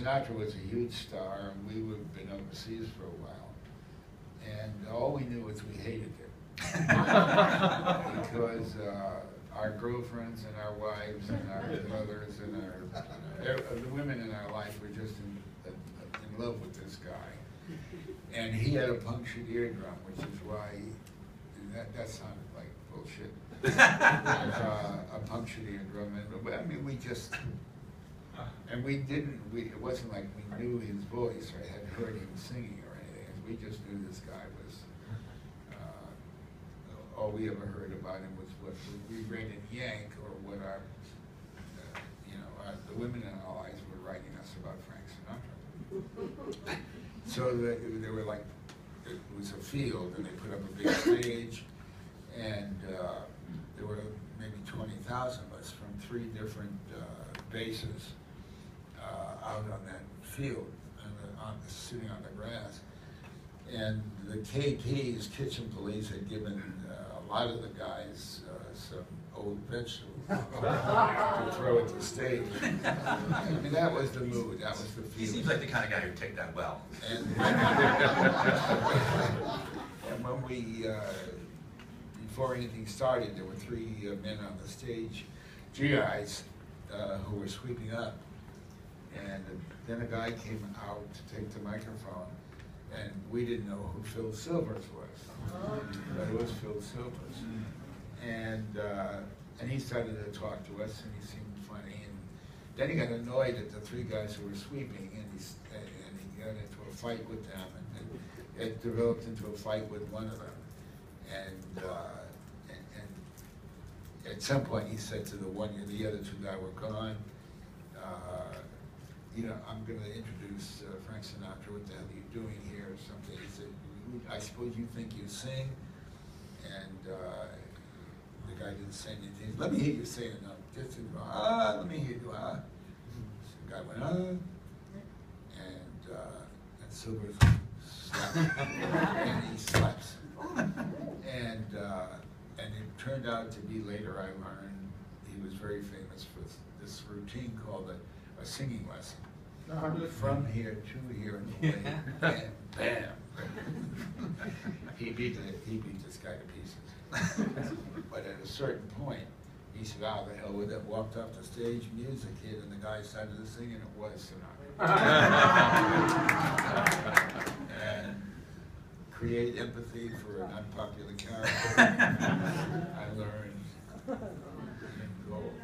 Sinatra was a huge star, and we had been overseas for a while. And all we knew was we hated him. Because our girlfriends and our wives and our mothers and the women in our life were just in love with this guy. And he had a punctured eardrum, which is why that sounded like bullshit. A punctured eardrum, and I mean, we just, and we didn't. It wasn't like we knew his voice or had heard him singing or anything. We just knew this guy was. All we ever heard about him was what we read in Yank, or what our, the women in our lives were writing us about Frank Sinatra. So they were like, it was a field, and they put up a big stage, and there were maybe 20,000 of us from 3 different bases out on that field, sitting on the grass. And the KP's, kitchen police, had given a lot of the guys some old vegetables to throw at the stage. I mean, that was the mood, that was the feeling. He seems like the kind of guy who'd take that well. And when we, before anything started, there were 3 men on the stage, GIs, who were sweeping up. And then a guy came out to take the microphone, and we didn't know who Phil Silvers was, but it was Phil Silvers. And he started to talk to us, and he seemed funny. And then he got annoyed at the 3 guys who were sweeping, and he got into a fight with them, and it developed into a fight with one of them. And at some point, he said to the other 2 guys were gone. I'm going to introduce Frank Sinatra. What the hell are you doing here, or something? He said, I suppose you think you sing? And the guy didn't say anything. Let me hear you say it now. Just let me hear you. So the guy went, and Silver slapped him. And he slaps him. And it turned out to be, later I learned, he was very famous for this routine called a singing lesson. From here to here and away, bam, bam. He beat this guy to pieces. But at a certain point, he said, "Ah, the hell with it," walked off the stage, music hit, and the guy started to sing, and it was Sinatra. And create empathy for an unpopular character, I learned in gold.